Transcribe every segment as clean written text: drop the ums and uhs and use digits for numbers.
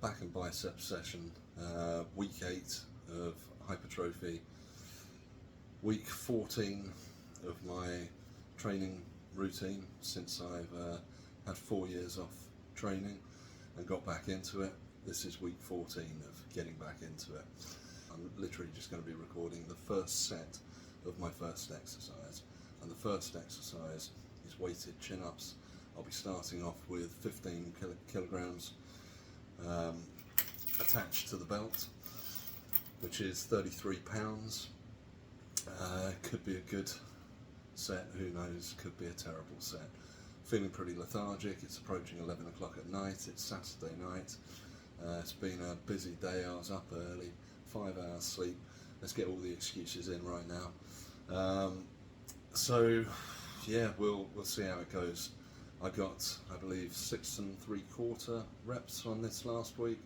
back and biceps session, week 8 of hypertrophy, week 14 of my training routine since I've had 4 years off training and got back into it. This is week 14 of getting back into it. I'm literally just going to be recording the first set of my first exercise, and the first exercise is weighted chin-ups. I'll be starting off with 15 kilograms attached to the belt, which is 33 pounds. Could be a good set, who knows, could be a terrible set. Feeling pretty lethargic. It's approaching 11 o'clock at night, it's Saturday night. It's been a busy day. I was up early, 5 hours sleep. Let's get all the excuses in right now. So yeah, we'll see how it goes. I got, I believe, 6 3/4 reps on this last week.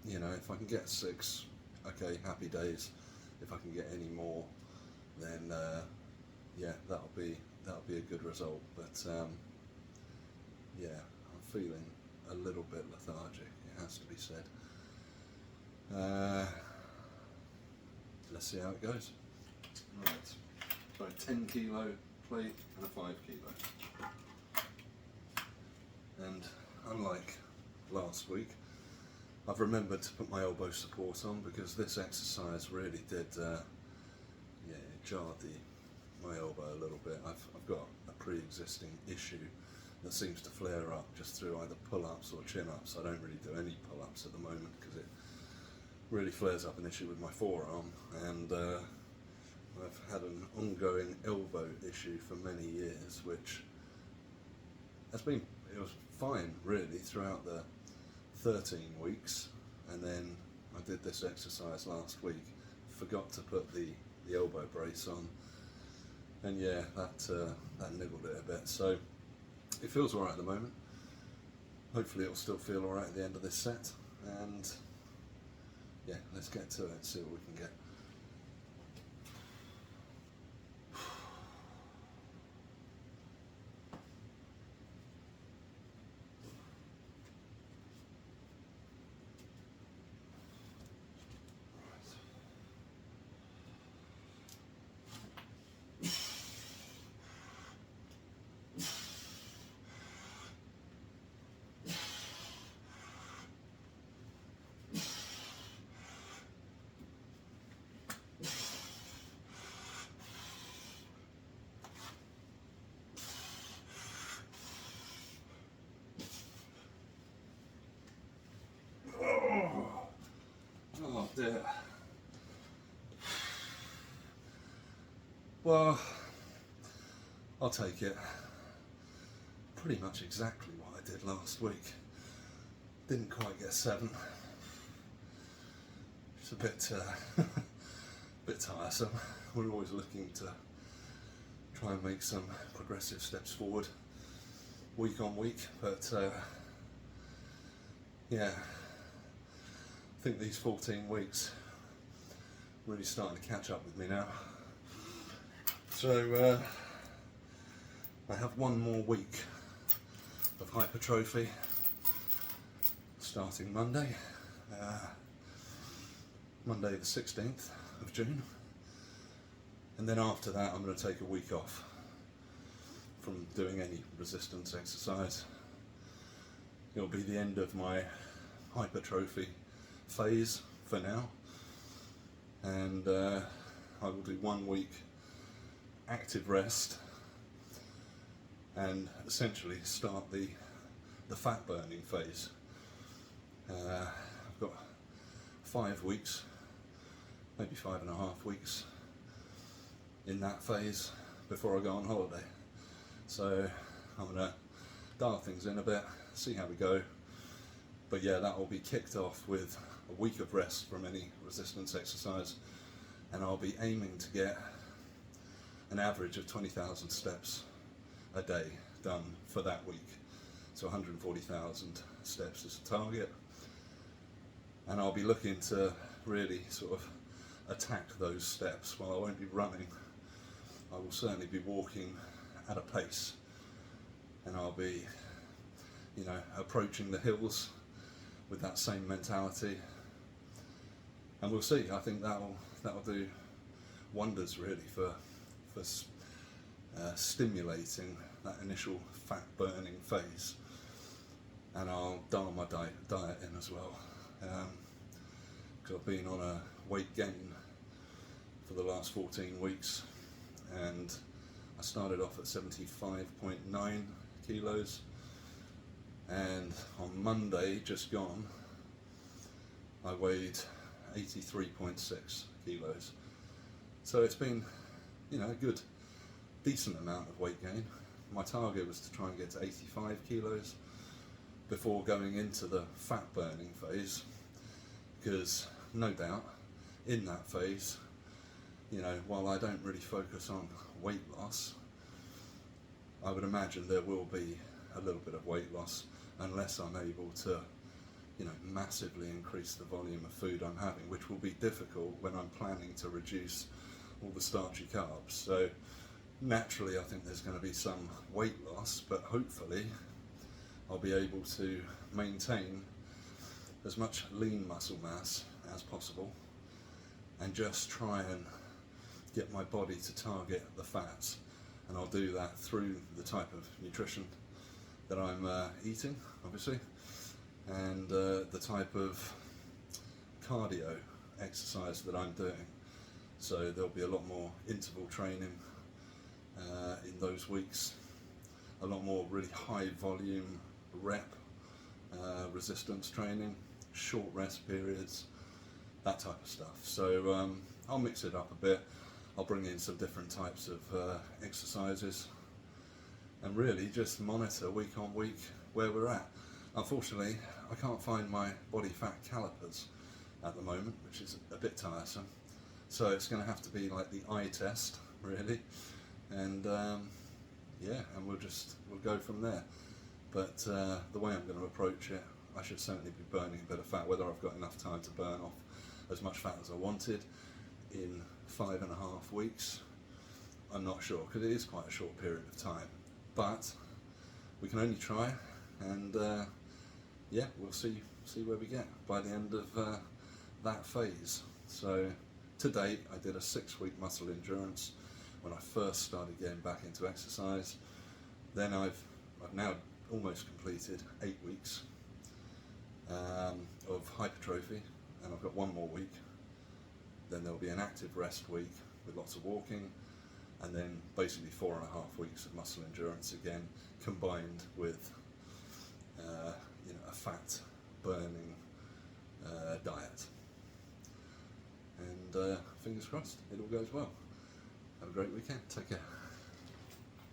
You know, if I can get 6, okay, happy days. If I can get any more, then yeah, that'll be a good result. But yeah, I'm feeling a little bit lethargic, it has to be said. Let's see how it goes. Right, so a 10 kilo plate and a 5 kilo. And unlike last week, I've remembered to put my elbow support on, because this exercise really did, yeah, it jarred my elbow a little bit. I've got a pre-existing issue that seems to flare up just through either pull-ups or chin-ups. I don't really do any pull-ups at the moment because it really flares up an issue with my forearm, and I've had an ongoing elbow issue for many years, which it was fine really throughout the 13 weeks, and then I did this exercise last week, forgot to put the elbow brace on, and yeah, that niggled it a bit. So it feels alright at the moment. Hopefully it'll still feel alright at the end of this set, and yeah, let's get to it and see what we can get. Oh dear. Well, I'll take it. Pretty much exactly what I did last week. Didn't quite get 7. It's a bit bit tiresome. We're always looking to try and make some progressive steps forward week on week, but yeah, I think these 14 weeks really starting to catch up with me now. So I have one more week of hypertrophy starting Monday, Monday the 16th of June, and then after that I'm going to take a week off from doing any resistance exercise. It'll be the end of my hypertrophy phase for now, and I will do 1 week active rest and essentially start the fat burning phase. I've got 5 weeks, maybe 5.5 weeks in that phase before I go on holiday. So I'm going to dial things in a bit, see how we go. But yeah, that will be kicked off with a week of rest from any resistance exercise, and I'll be aiming to get an average of 20,000 steps a day done for that week. So 140,000 steps is a target, and I'll be looking to really sort of attack those steps. While I won't be running, I will certainly be walking at a pace, and I'll be, you know, approaching the hills with that same mentality, and we'll see. I think that'll do wonders really for stimulating that initial fat burning phase, and I'll dial my diet in as well, because I've been on a weight gain for the last 14 weeks, and I started off at 75.9 kilos, and on Monday just gone I weighed 83.6 kilos. So it's been, a good, decent amount of weight gain. My target was to try and get to 85 kilos before going into the fat burning phase, because no doubt in that phase, while I don't really focus on weight loss, I would imagine there will be a little bit of weight loss unless I'm able to massively increase the volume of food I'm having, which will be difficult when I'm planning to reduce all the starchy carbs. So naturally I think there's going to be some weight loss, but hopefully I'll be able to maintain as much lean muscle mass as possible and just try and get my body to target the fats, and I'll do that through the type of nutrition that I'm eating, obviously, and the type of cardio exercise that I'm doing. So there'll be a lot more interval training in those weeks, a lot more really high volume rep resistance training, short rest periods, that type of stuff. So I'll mix it up a bit. I'll bring in some different types of exercises and really just monitor week on week where we're at. Unfortunately, I can't find my body fat calipers at the moment, which is a bit tiresome. So it's going to have to be like the eye test, really, and and we'll go from there. But the way I'm going to approach it, I should certainly be burning a bit of fat. Whether I've got enough time to burn off as much fat as I wanted in 5.5 weeks, I'm not sure, because it is quite a short period of time. But we can only try, and we'll see where we get by the end of that phase. So to date, I did a 6-week muscle endurance when I first started getting back into exercise. Then I've now almost completed 8 weeks of hypertrophy, and I've got 1 more week. Then there'll be an active rest week with lots of walking, and then basically 4.5 weeks of muscle endurance again, combined with a fat burning diet. And fingers crossed, it all goes well. Have a great weekend. Take care.